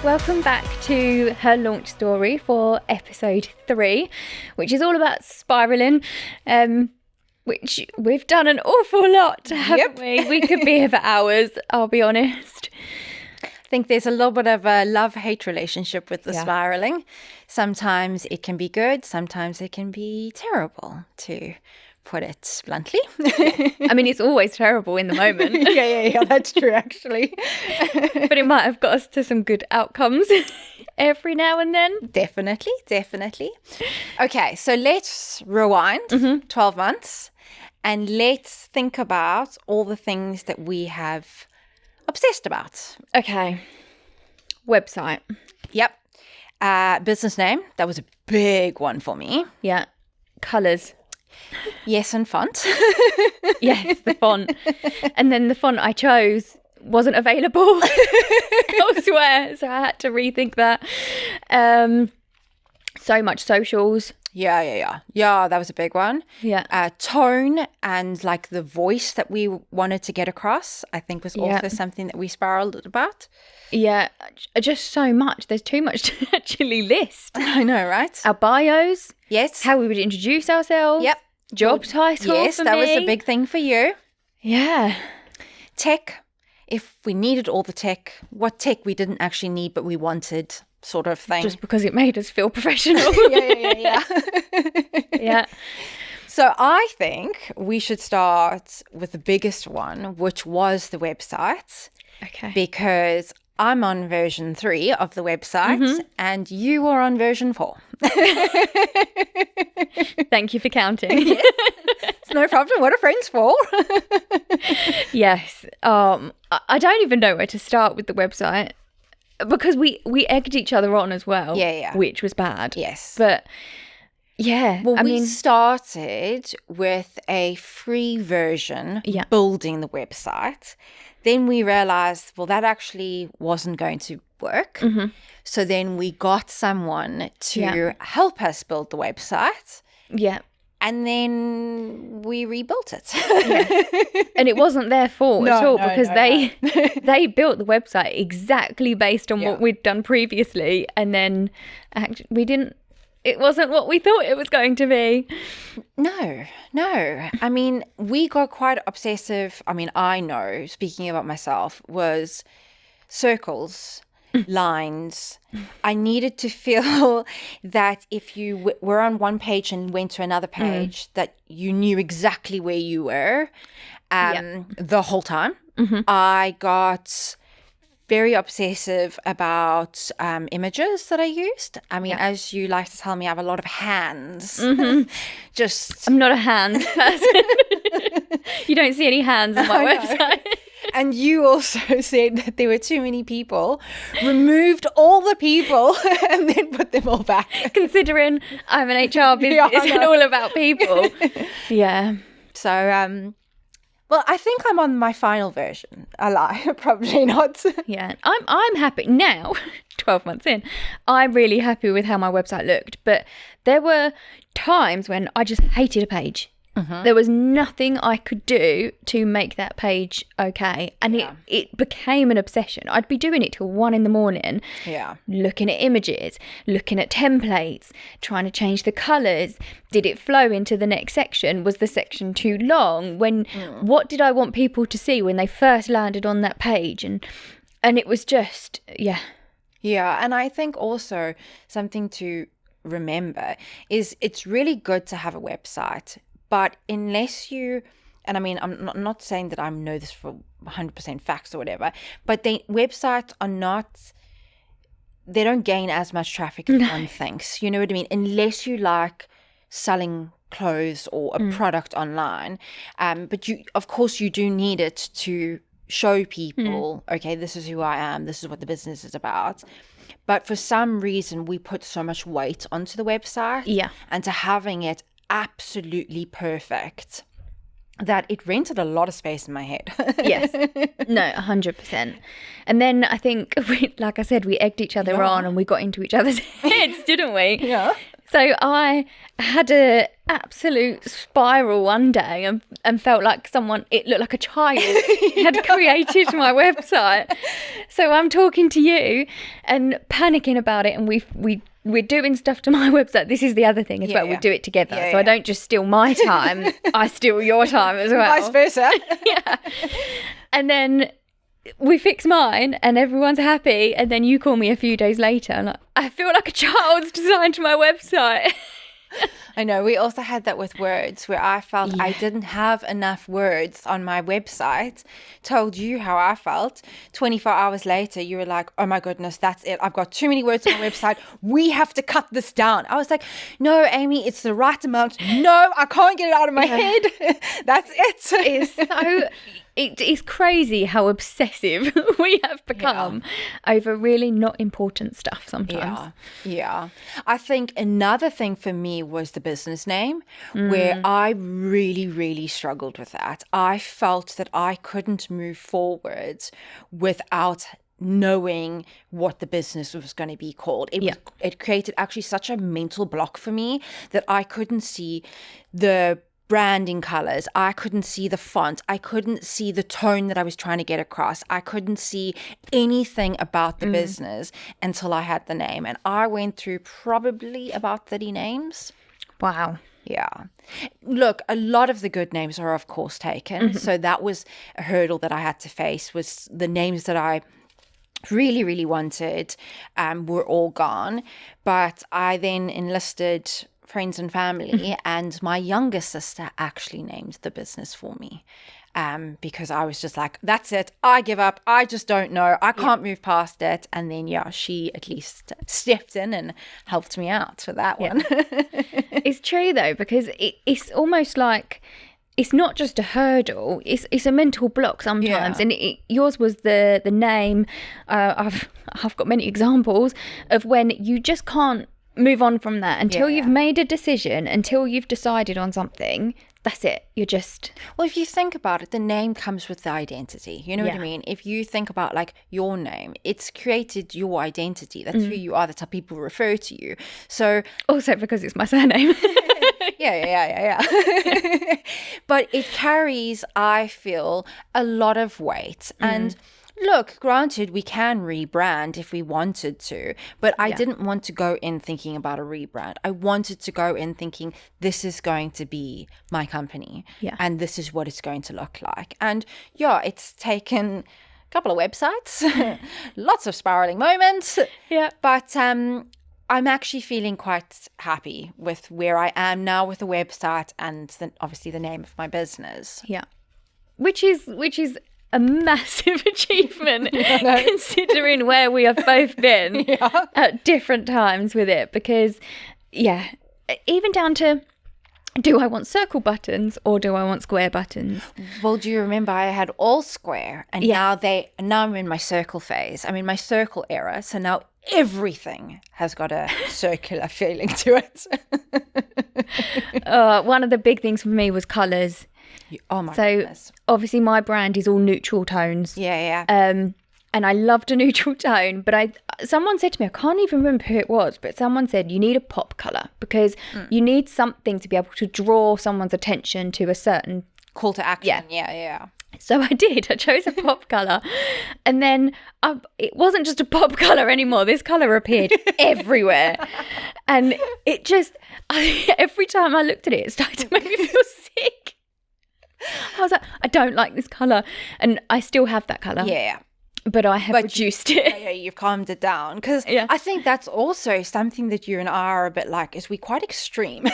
Welcome back to her launch story for episode 3, which is all about spiraling, which we've done an awful lot, haven't we? We could be here for hours, I'll be honest. I think there's a little bit of a love-hate relationship with the spiraling. Sometimes it can be good, sometimes it can be terrible, to put it bluntly. I mean, it's always terrible in the moment. Yeah, that's true, actually. But it might have got us to some good outcomes every now and then. Definitely. Okay, so let's rewind 12 months and let's think about all the things that we have obsessed about. Okay. Website. Yep. Business name. That was a big one for me. Yeah. Colours. Yes, and font. Yes, the font. And then the font I chose wasn't available elsewhere, so I had to rethink that. So much socials. Yeah, that was a big one. Yeah. Tone and like the voice that we wanted to get across, I think was also something that we spiraled about. Yeah, just so much. There's too much to actually list. I know, right? Our bios. Yes. How we would introduce ourselves. Yep. Job title. Yes, for that me. was a big thing for you. Yeah. Tech. If we needed all the tech, what tech we didn't actually need but we wanted, sort of thing. Just because it made us feel professional. Yeah. Yeah. So I think we should start with the biggest one, which was the website. Okay. Because I'm on version 3 of the website and you are on version 4. Thank you for counting. Yes. It's no problem. What are friends for? Yes. I don't even know where to start with the website because we egged each other on as well. Yeah. Which was bad. Yes. But yeah, Well, I we mean, started with a free version, building the website. Then we realized, well, that actually wasn't going to work. So then we got someone to help us build the website. yeah. And then we rebuilt it. And it wasn't their fault at all because no. they built the website exactly based on what we'd done previously, and then it wasn't what we thought it was going to be. No. I mean, we got quite obsessive. I mean, I know, speaking about myself, was circles, lines. I needed to feel that if you were on one page and went to another page, that you knew exactly where you were the whole time. I got very obsessive about images that I used. I mean, as you like to tell me, I have a lot of hands. I'm not a hands person. You don't see any hands on my website. And you also said that there were too many people, removed all the people and then put them all back. Considering I'm an HR business and all about people. Yeah. So, well, I think I'm on my final version. I lie, probably not. Yeah, I'm happy now, 12 months in. I'm really happy with how my website looked. But there were times when I just hated a page. There was nothing I could do to make that page okay. And it became an obsession. I'd be doing it till 1 a.m. Looking at images, looking at templates, trying to change the colours. Did it flow into the next section? Was the section too long? What did I want people to see when they first landed on that page? And it was just, Yeah, and I think also something to remember is it's really good to have a website. But unless you, and I mean, I'm not saying that I know this for 100% facts or whatever, but websites are not, they don't gain as much traffic as one thinks. You know what I mean? Unless you like selling clothes or a product online. But of course, you do need it to show people, okay, this is who I am, this is what the business is about. But for some reason, we put so much weight onto the website and to having it absolutely perfect that it rented a lot of space in my head. Yes. No, 100%. And then I think, like I said, we egged each other on and we got into each other's heads, didn't we? Yeah. So I had a absolute spiral one day and felt like it looked like a child had created my website. So I'm talking to you and panicking about it, and we're doing stuff to my website. This is the other thing as well. We do it together. So I don't just steal my time, I steal your time as well. Vice versa. Yeah. And then we fix mine and everyone's happy, and then you call me a few days later and I feel like a child's designed my website. I know. We also had that with words, where I felt I didn't have enough words on my website. Told you how I felt. 24 hours later, you were like, oh my goodness, that's it. I've got too many words on my website. We have to cut this down. I was like, no, Amy, it's the right amount. No, I can't get it out of my head. That's it. It is crazy how obsessive we have become over really not important stuff sometimes. Yeah. I think another thing for me was the business name, where I really, really struggled with that. I felt that I couldn't move forwards without knowing what the business was going to be called. It created actually such a mental block for me that I couldn't see the branding colors. I couldn't see the font. I couldn't see the tone that I was trying to get across. I couldn't see anything about the business until I had the name. And I went through probably about 30 names. Wow. Yeah. Look, a lot of the good names are of course taken. So that was a hurdle that I had to face, was the names that I really, really wanted were all gone. But I then enlisted friends and family, and my younger sister actually named the business for me, because I was just like, that's it, I give up, I just don't know, I can't move past it. And then she at least stepped in and helped me out for that one. It's true though, because it's almost like it's not just a hurdle, it's a mental block sometimes. And yours was the name. I've got many examples of when you just can't move on from that until you've made a decision, until you've decided on something. That's it. You're just... Well, if you think about it, the name comes with the identity. You know what I mean? If you think about like your name, it's created your identity. That's who you are. That's how people refer to you. So also because it's my surname. Yeah. But it carries, I feel, a lot of weight. And look, granted, we can rebrand if we wanted to, but I didn't want to go in thinking about a rebrand. I wanted to go in thinking this is going to be my company and this is what it's going to look like. And it's taken a couple of websites, lots of spiraling moments. Yeah. But I'm actually feeling quite happy with where I am now with the website and obviously the name of my business. Yeah. Which is a massive achievement considering where we have both been at different times with it, because even down to, do I want circle buttons or do I want square buttons? Well, do you remember I had all square, and now I'm in my circle phase. I'm in my circle era, so now everything has got a circular feeling to it. One of the big things for me was colours. Oh my goodness. Obviously my brand is all neutral tones. And I loved a neutral tone, but someone said to me, I can't even remember who it was, but someone said you need a pop colour because you need something to be able to draw someone's attention to a certain call to action. Yeah. So I did. I chose a pop colour, and then it wasn't just a pop colour anymore. This colour appeared everywhere, and it just every time I looked at it, it started to make me feel sick. I was like, I don't like this colour, and I still have that colour. Yeah. But I have reduced it. Yeah, you've calmed it down. Because I think that's also something that you and I are a bit like, is we're quite extreme.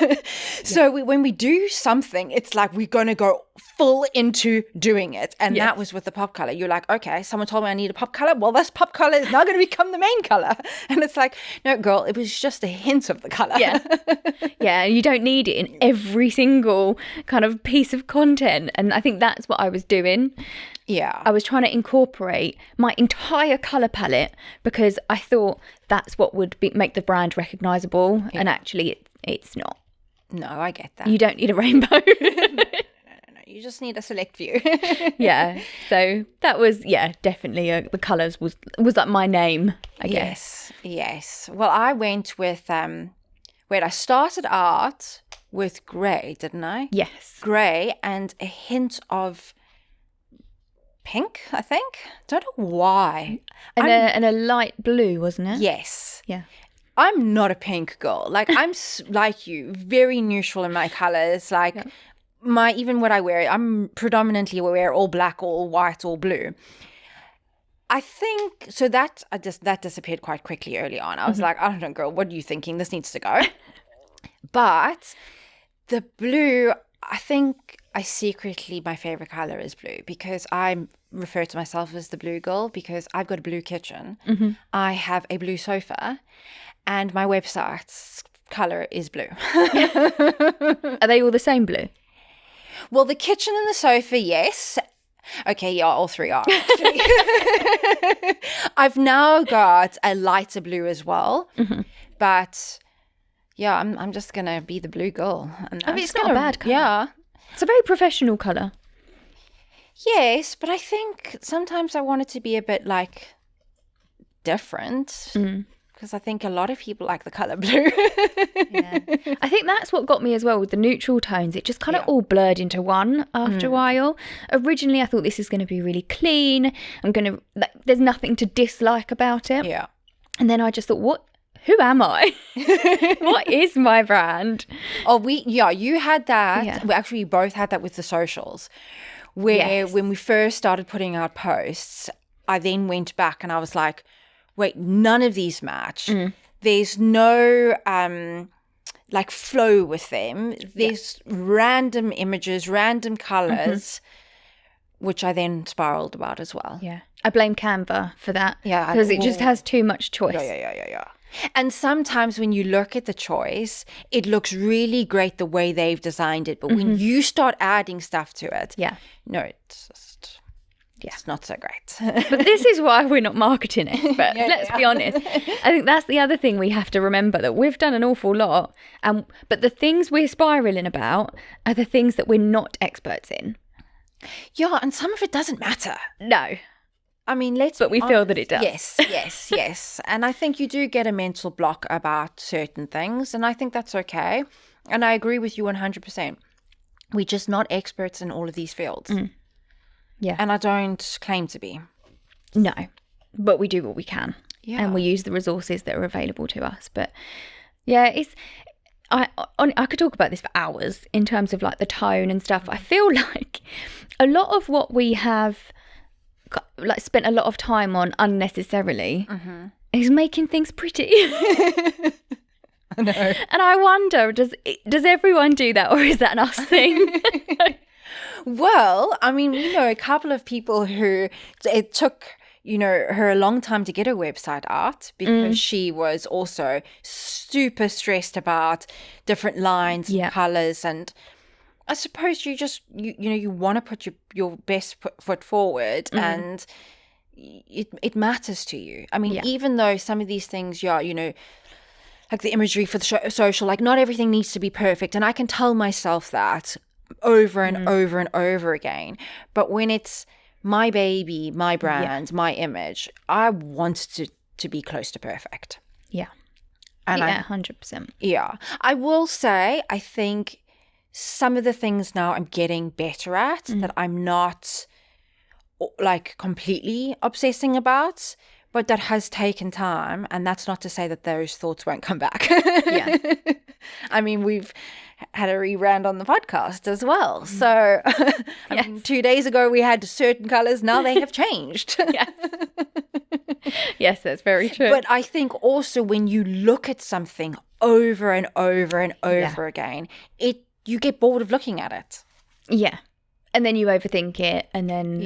So when we do something, it's like we're going to go full into doing it. And that was with the pop colour. You're like, okay, someone told me I need a pop colour. Well, this pop colour is now going to become the main colour. And it's like, no, girl, it was just a hint of the colour. Yeah, you don't need it in every single kind of piece of content. And I think that's what I was doing. Yeah. I was trying to incorporate my entire colour palette because I thought that's what would make the brand recognisable. Yeah. And actually it's not. No, I get that. You don't need a rainbow. No. You just need a select few. Yeah. So that was, definitely the colours was like my name, I guess. Yes. Well, I went with Wait, I started out with grey, didn't I? Yes. Grey and a hint of pink, I think. Don't know why. And a light blue, wasn't it? Yes. Yeah. I'm not a pink girl. Like, I'm like you, very neutral in my colors. Like, even what I wear, I'm predominantly wear all black, all white, all blue. I think so. That disappeared quite quickly early on. I was like, I don't know, girl, what are you thinking? This needs to go. But the blue, I think my favorite color is blue, because I refer to myself as the blue girl because I've got a blue kitchen. I have a blue sofa, and my website's color is blue. Are they all the same blue? Well, the kitchen and the sofa, yes. Okay, yeah, all three are actually. I've now got a lighter blue as well, but yeah, I'm just gonna be the blue girl. And I mean, it's not a bad colour. Yeah, It's a very professional colour. yes, but I think sometimes I want it to be a bit like different, because I think a lot of people like the color blue. Yeah. I think that's what got me as well with the neutral tones. It just kind of all blurred into one after a while. Originally, I thought this is going to be really clean. There's nothing to dislike about it. Yeah. And then I just thought, who am I? What is my brand? Oh, you had that. Yeah. We actually both had that with the socials, where when we first started putting out posts, I then went back and I was like, wait, none of these match. There's no like flow with them. There's random images, random colors, which I then spiraled about as well. Yeah. I blame Canva for that. Yeah, Because it just has too much choice. Yeah. And sometimes when you look at the choice, it looks really great the way they've designed it. But when you start adding stuff to it, no, it's just, it's not so great. But this is why we're not marketing experts. Let's be honest. I think that's the other thing we have to remember, that we've done an awful lot. But the things we're spiraling about are the things that we're not experts in. Yeah, and some of it doesn't matter. No. I mean, But we feel that it does. Yes. And I think you do get a mental block about certain things, and I think that's okay. And I agree with you 100%. We're just not experts in all of these fields. Yeah. And I don't claim to be. No. But we do what we can. Yeah. And we use the resources that are available to us. But yeah, I could talk about this for hours in terms of like the tone and stuff. I feel like a lot of what we have like spent a lot of time on unnecessarily is making things pretty. I know. And I wonder, does everyone do that, or is that an us thing? Well, I mean, we know a couple of people who it took, her a long time to get her website out because she was also super stressed about different lines and colors. And I suppose you just, you want to put your best foot forward, and it matters to you. I mean, even though some of these things, like the imagery for the social, like not everything needs to be perfect. And I can tell myself that over and over and over again. But when it's my baby, my brand, my image, I want to be close to perfect. Yeah. And 100%. Yeah. I will say, I think some of the things now I'm getting better at that I'm not like completely obsessing about, but that has taken time. And that's not to say that those thoughts won't come back. Yeah. I mean, we've had a rebrand on the podcast as well. So I mean, 2 days ago we had certain colors. Now they have changed. Yes. Yes, that's very true. But I think also when you look at something over and over and over again, you get bored of looking at it. Yeah. And then you overthink it, and then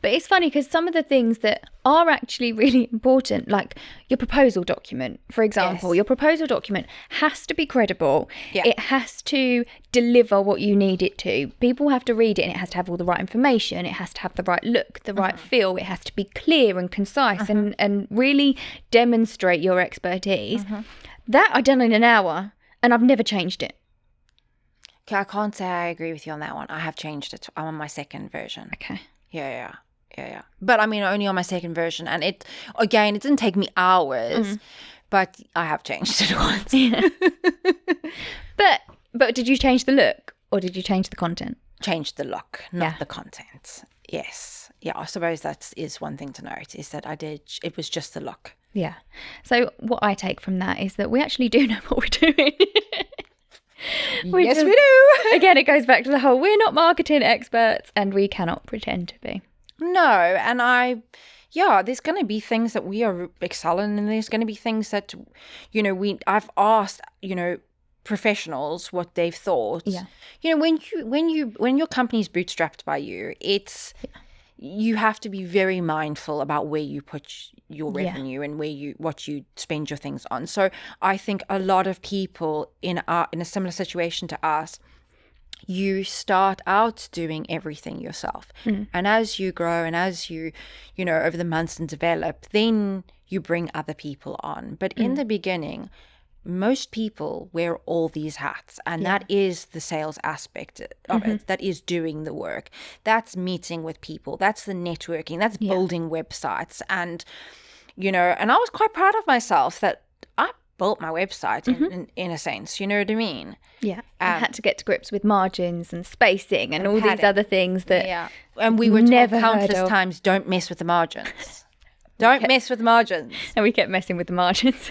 But it's funny because some of the things that are actually really important, like your proposal document, for example, your proposal document has to be credible. Yeah. It has to deliver what you need it to. People have to read it, and it has to have all the right information. It has to have the right look, the right feel. It has to be clear and concise and really demonstrate your expertise. That I done in an hour, and I've never changed it. Okay, I can't say I agree with you on that one. I have changed it. I'm on my second version. Okay. Yeah. But I mean, only on my second version. And it didn't take me hours, But I have changed it once. Yeah. But did you change the look or did you change the content? Changed the look, not the content. Yes. Yeah, I suppose that is one thing to note, is that it was just the look. Yeah. So what I take from that is that we actually do know what we're doing. Yes, we do. Again, it goes back to the whole, we're not marketing experts and we cannot pretend to be. No, and there's going to be things that we are excelling, and there's going to be things that, I've asked, professionals what they've thought. Yeah. When your company's bootstrapped by you, you have to be very mindful about where you put your revenue and what you spend your things on. So I think a lot of people in a similar situation to us, you start out doing everything yourself. And as you grow and as you over the months and develop, then you bring other people on. But in the beginning, most people wear all these hats, and that is the sales aspect of it. That is doing the work. That's meeting with people. That's the networking. That's building websites. And, and I was quite proud of myself that I built my website in a sense. You know what I mean? Yeah. I had to get to grips with margins and spacing and all these other things that and we were never told countless times, don't mess with the margins. Don't mess with the margins. And we kept messing with the margins.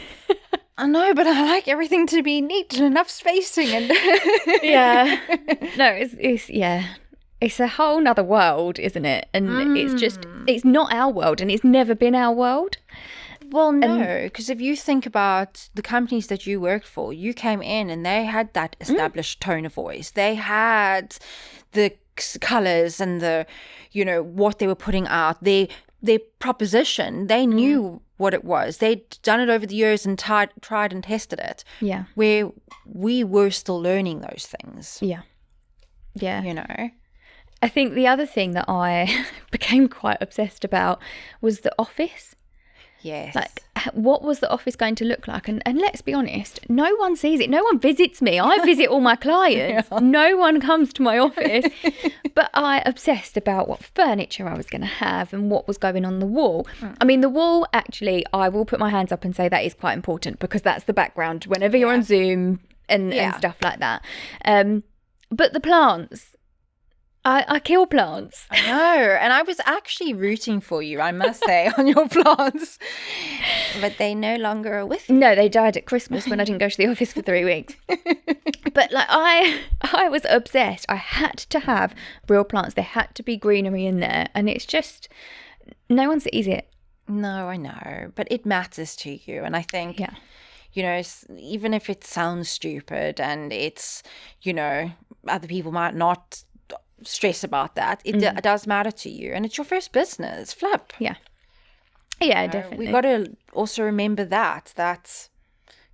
I know, but I like everything to be neat and enough spacing. And yeah. No, it's a whole nother world, isn't it? And it's not our world, and it's never been our world. Well, no, because if you think about the companies that you worked for, you came in and they had that established tone of voice. They had the colors and the, what they were putting out, their proposition. They knew what it was. They'd done it over the years and tried and tested it. Yeah. Where we were still learning those things. Yeah. Yeah. I think the other thing that I became quite obsessed about was the office. Yes. Like, what was the office going to look like? And let's be honest, no one sees it. No one visits me. I visit all my clients. Yeah. No one comes to my office. But I obsessed about what furniture I was going to have and what was going on the wall. I mean, the wall, actually, I will put my hands up and say that is quite important, because that's the background whenever you're on Zoom and stuff like that. But the plants, I kill plants. I know, and I was actually rooting for you, I must say, on your plants. But they no longer are with you. No, they died at Christmas when I didn't go to the office for 3 weeks. But like I was obsessed. I had to have real plants. There had to be greenery in there, and it's just no one sees it. No, I know, but it matters to you, and I think even if it sounds stupid and it's other people might not stress about that, it does matter to you, and it's your first business. Flip. Definitely. We got to also remember that's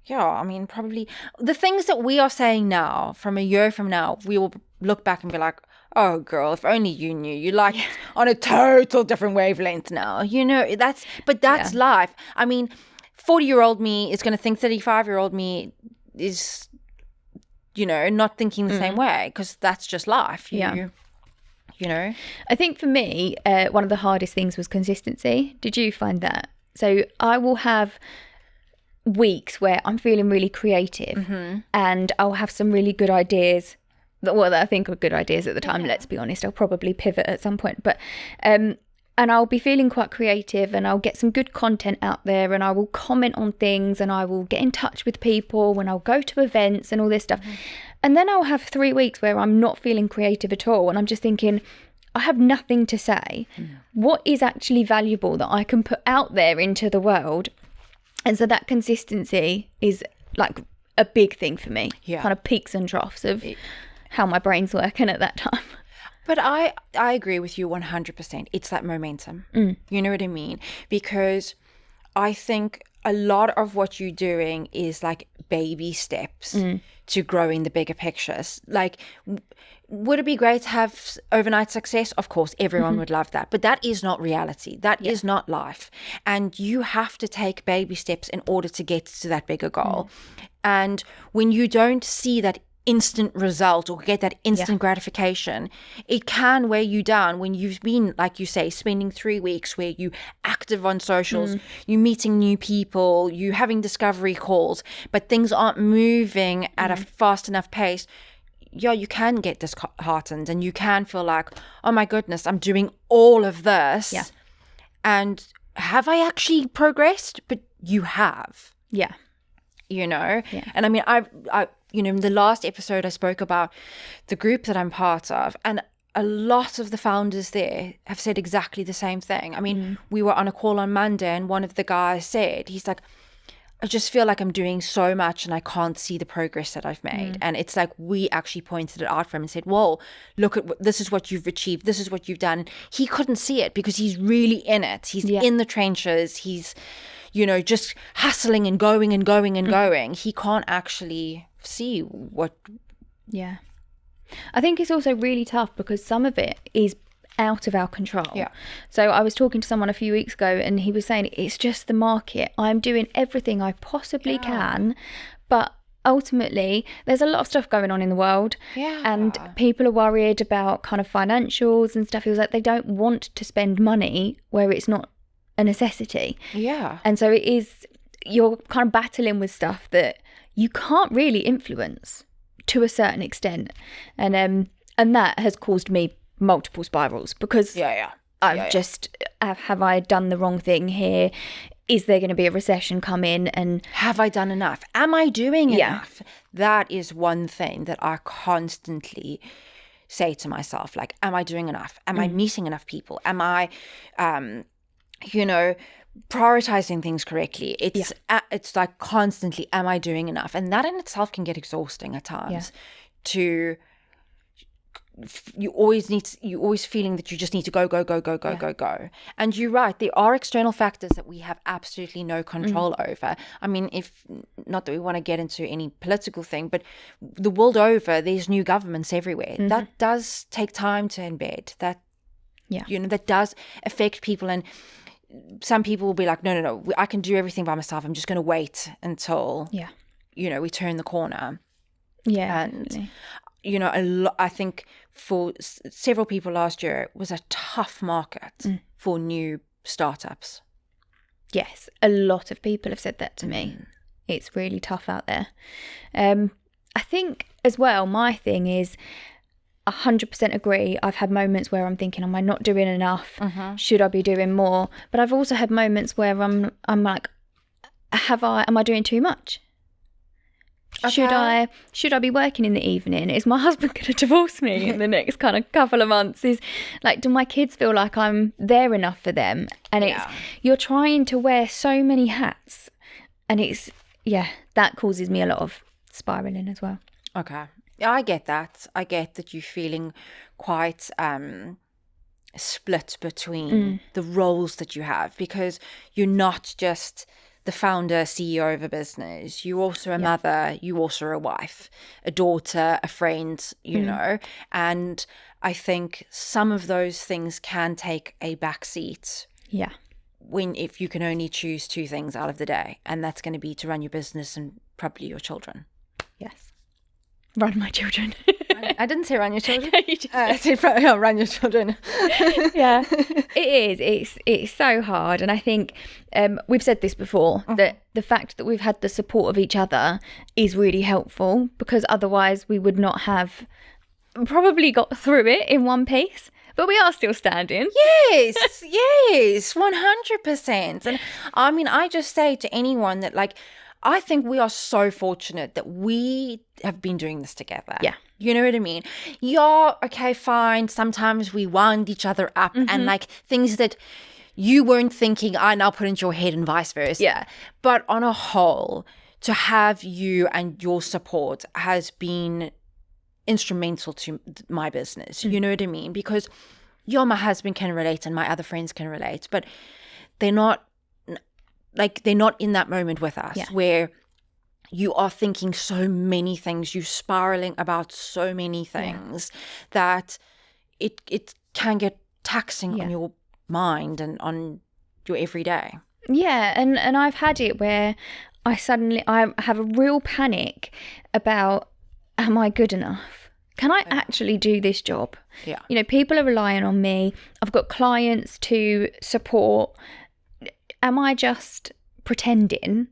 probably the things that we are saying now, from a year from now, we will look back and be like, oh girl, if only you knew, you like on a total different wavelength now. That's life. I mean, 40-year-old me is going to think 35-year-old me is not thinking the same way, because that's just life. I think for me, one of the hardest things was consistency. Did you find that? So I will have weeks where I'm feeling really creative, and I'll have some really good ideas that I think are good ideas at the time. Let's be honest, I'll probably pivot at some point, but and I'll be feeling quite creative, and I'll get some good content out there, and I will comment on things, and I will get in touch with people, and I'll go to events and all this stuff. And then I'll have 3 weeks where I'm not feeling creative at all, and I'm just thinking, I have nothing to say. What is actually valuable that I can put out there into the world? And so that consistency is like a big thing for me. Kind of peaks and troughs of how my brain's working at that time. But I agree with you 100%. It's that momentum. You know what I mean? Because I think a lot of what you're doing is like baby steps to growing the bigger pictures. Like, would it be great to have overnight success? Of course, everyone would love that. But that is not reality. That is not life. And you have to take baby steps in order to get to that bigger goal. And when you don't see that instant result or get that instant gratification. It can weigh you down when you've been, like you say, spending 3 weeks where you active on socials, you meeting new people, you having discovery calls, but things aren't moving at a fast enough pace. Yeah, you can get disheartened and you can feel like, oh my goodness, I'm doing all of this. Yeah. And have I actually progressed? But you have. Yeah. You know? Yeah. And I mean, I in the last episode, I spoke about the group that I'm part of, and a lot of the founders there have said exactly the same thing. I mean, we were on a call on Monday and one of the guys said, he's like, I just feel like I'm doing so much and I can't see the progress that I've made. And it's like we actually pointed it out for him and said, whoa, look at this is what you've achieved. This is what you've done. He couldn't see it because he's really in it. He's in the trenches. He's, just hustling and going and going and going. He can't actually see what. Yeah. I think it's also really tough because some of it is out of our control. Yeah. So I was talking to someone a few weeks ago and he was saying it's just the market. I'm doing everything I possibly can, but ultimately there's a lot of stuff going on in the world. Yeah. And people are worried about kind of financials and stuff. It was like they don't want to spend money where it's not a necessity. Yeah. And so you're kind of battling with stuff that you can't really influence to a certain extent. And that has caused me multiple spirals because I've just have I done the wrong thing here? Is there going to be a recession come in? And have I done enough? Am I doing enough? That is one thing that I constantly say to myself, like, am I doing enough? Am I meeting enough people? Am I prioritizing things correctly? It's like constantly, am I doing enough? And that in itself can get exhausting at times. You always feeling that you just need to go. And you're right, there are external factors that we have absolutely no control over. I mean, not that we want to get into any political thing, but the world over, there's new governments everywhere. That does take time to embed. That that does affect people, and some people will be like, no, I can do everything by myself. I'm just going to wait until we turn the corner. Yeah, and definitely. I think for several people last year it was a tough market for new startups. Yes, a lot of people have said that to me. It's really tough out there. I think as well, my thing is 100% agree. I've had moments where I'm thinking, am I not doing enough? Should I be doing more? But I've also had moments where I'm like, am I doing too much? Okay. Should I be working in the evening? Is my husband going to divorce me in the next kind of couple of months? Is like, do my kids feel like I'm there enough for them? And you're trying to wear so many hats, and that causes me a lot of spiraling as well. Okay. Yeah, I get that. I get that you're feeling quite split between the roles that you have, because you're not just the founder, CEO of a business. You're also a mother. You're also a wife, a daughter, a friend, and I think some of those things can take a backseat. Yeah. If you can only choose 2 things out of the day, and that's going to be to run your business and probably your children. Yes. Run my children. I didn't say run your children. I said run your children. Yeah, it is. It's so hard. And I think we've said this before, that the fact that we've had the support of each other is really helpful, because otherwise we would not have probably got through it in one piece. But we are still standing. Yes, 100%. And I mean, I just say to anyone that, like, I think we are so fortunate that we have been doing this together. Yeah. You know what I mean? Yeah, okay, fine. Sometimes we wound each other up and like things that you weren't thinking, I now put into your head, and vice versa. Yeah. But on a whole, to have you and your support has been instrumental to my business. You know what I mean? Because my husband can relate and my other friends can relate, but they're not in that moment with us where you are thinking so many things, you're spiraling about so many things that it can get taxing on your mind and on your everyday. Yeah, and I've had it where I have a real panic about am I good enough? Can I actually do this job? Yeah. You know, people are relying on me. I've got clients to support. Am I just pretending?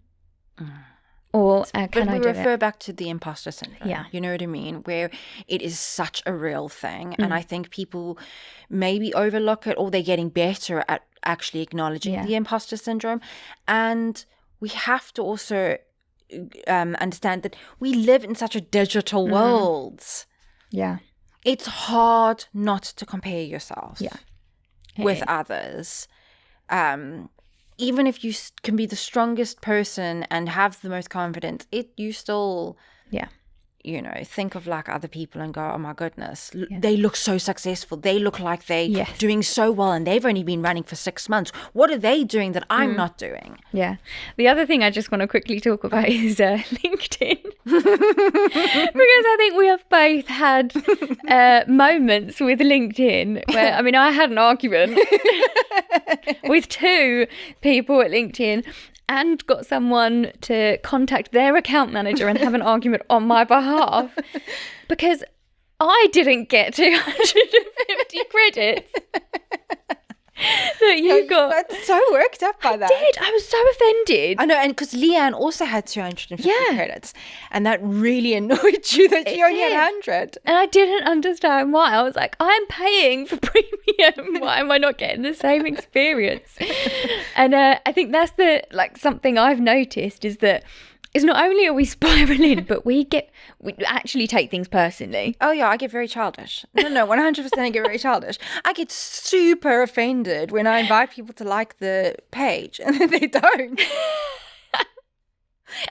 Or can I do it? But we refer back to the imposter syndrome. Yeah. You know what I mean? Where it is such a real thing. And I think people maybe overlook it, or they're getting better at actually acknowledging the imposter syndrome. And we have to also understand that we live in such a digital world. Yeah. It's hard not to compare yourself with is. others. Even if you can be the strongest person and have the most confidence, you still, you know, think of like other people and go, oh my goodness, they look so successful. They look like they're doing so well, and they've only been running for 6 months. What are they doing that I'm not doing? Yeah. The other thing I just want to quickly talk about is LinkedIn. Because I think we have both had moments with LinkedIn where, I mean, I had an argument with 2 people at LinkedIn and got someone to contact their account manager and have an argument on my behalf because I didn't get 250 credits. That you got. Got so worked up by that. I was so offended. I know, and because Leanne also had 250 credits, and that really annoyed you that she only had 100. And I didn't understand why. I was like, I'm paying for premium. Why am I not getting the same experience? And I think that's something I've noticed is that is not only are we spiraling, but we actually take things personally. Oh yeah, I get very childish. No, 100% I get very childish. I get super offended when I invite people to like the page and then they don't.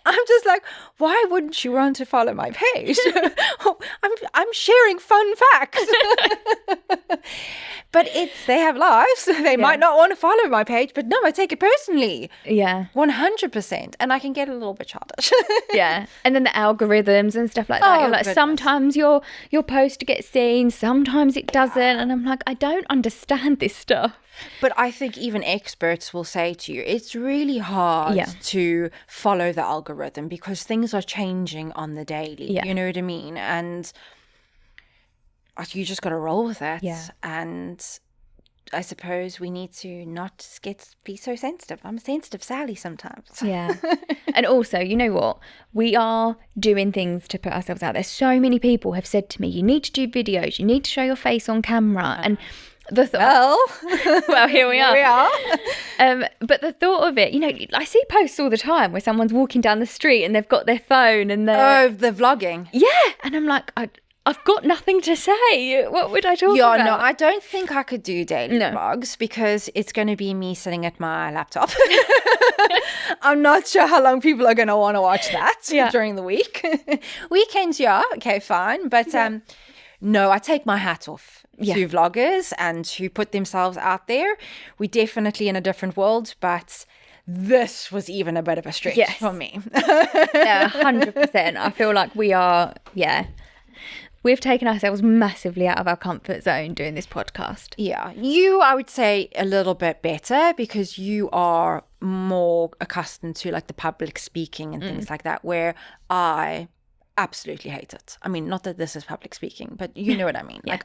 I'm just like, why wouldn't you want to follow my page? I'm sharing fun facts. But they have lives. They might not want to follow my page, but no, I take it personally. Yeah. 100%. And I can get a little bit childish. Yeah. And then the algorithms and stuff like that. You're like, goodness. Sometimes your post gets seen, sometimes it doesn't. And I'm like, I don't understand this stuff. But I think even experts will say to you, it's really hard to follow the algorithm because things are changing on the daily. Yeah. You know what I mean? And you just got to roll with it. Yeah. And I suppose we need to not be so sensitive. I'm a sensitive Sally sometimes. Yeah. And also, you know what? We are doing things to put ourselves out there. So many people have said to me, you need to do videos. You need to show your face on camera. And well, here we are. But the thought of it, you know, I see posts all the time where someone's walking down the street and they've got their phone and they're... Oh, the vlogging. Yeah. And I'm like, I've got nothing to say. What would I talk about? Yeah, no, I don't think I could do daily vlogs because it's going to be me sitting at my laptop. I'm not sure how long people are going to want to watch that during the week. Weekends, okay, fine. But no, I take my hat off to vloggers and who put themselves out there. We're definitely in a different world, but this was even a bit of a stretch for me. Yeah, 100%. I feel like we are, we've taken ourselves massively out of our comfort zone doing this podcast. Yeah, you, I would say a little bit better because you are more accustomed to like the public speaking and things like that, where I absolutely hate it. I mean, not that this is public speaking, but you know what I mean. Like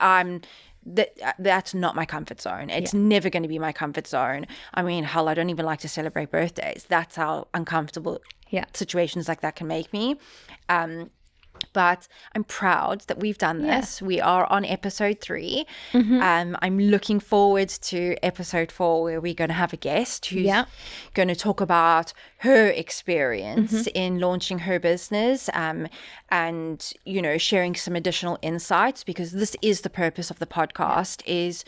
that's not my comfort zone. It's never going to be my comfort zone. I mean, hell, I don't even like to celebrate birthdays. That's how uncomfortable situations like that can make me. But I'm proud that we've done this. We are on episode 3. I'm looking forward to episode 4 where we're going to have a guest who's going to talk about her experience in launching her business and, you know, sharing some additional insights, because this is the purpose of the podcast, is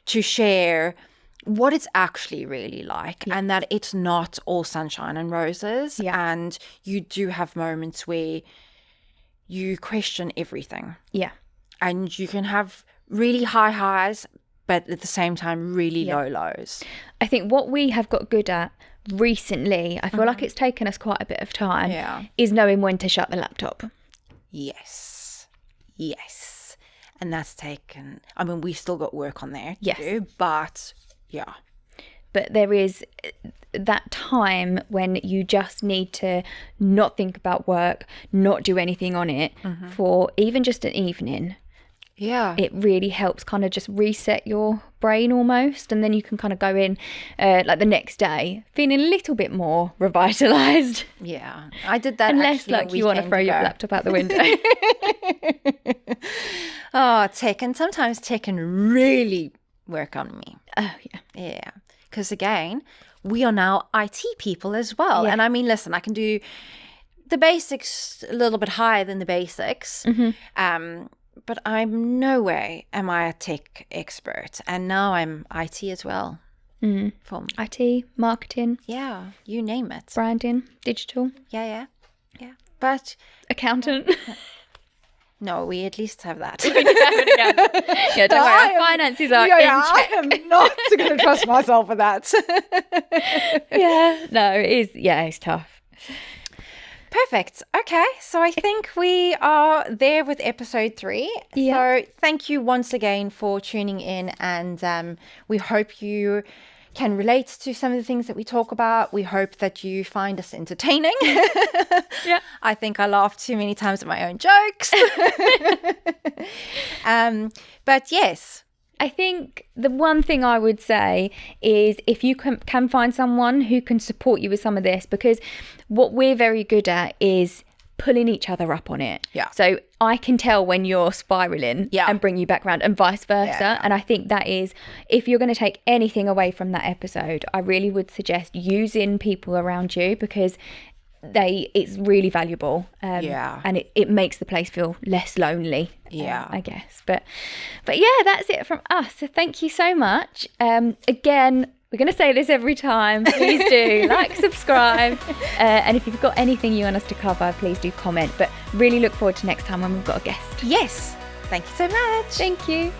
to share what it's actually really like and that it's not all sunshine and roses. And you do have moments where you question everything. Yeah. And you can have really high highs, but at the same time, really low lows. I think what we have got good at recently, I feel like it's taken us quite a bit of time, is knowing when to shut the laptop. Yes. And that's taken, I mean, we've still got work on there to do, but but there is that time when you just need to not think about work, not do anything on it for even just an evening. Yeah. It really helps kind of just reset your brain almost, and then you can kind of go in like the next day feeling a little bit more revitalized. Yeah, I did that. Unless like you want to throw your laptop out the window. Oh, tech, and sometimes tech can really work on me. Oh yeah. Yeah, because again, we are now IT people as well. Yeah. And I mean, listen, I can do the basics a little bit higher than the basics. But I'm no way am I a tech expert. And now I'm IT as well. From IT, marketing, yeah, you name it. branding, digital, Yeah. But accountant. no, we at least have that. Yeah, don't worry. Our finances are in check. I am not going to trust myself with that. Yeah. No, it is. Yeah, it's tough. Perfect. Okay, so I think we are there with episode 3. Yeah. So thank you once again for tuning in, and we hope you can relate to some of the things that we talk about. We hope that you find us entertaining. Yeah. I think I laughed too many times at my own jokes. But yes. I think the one thing I would say is if you can find someone who can support you with some of this, because what we're very good at is pulling each other up on it. Yeah. So I can tell when you're spiraling and bring you back around, and vice versa. Yeah. And I think that is, if you're going to take anything away from that episode, I really would suggest using people around you, because it's really valuable. And it makes the place feel less lonely. I guess. But yeah, that's it from us. So thank you so much. Again, we're going to say this every time. Please do like, subscribe. And if you've got anything you want us to cover, please do comment. But really look forward to next time when we've got a guest. Yes. Thank you so much. Thank you.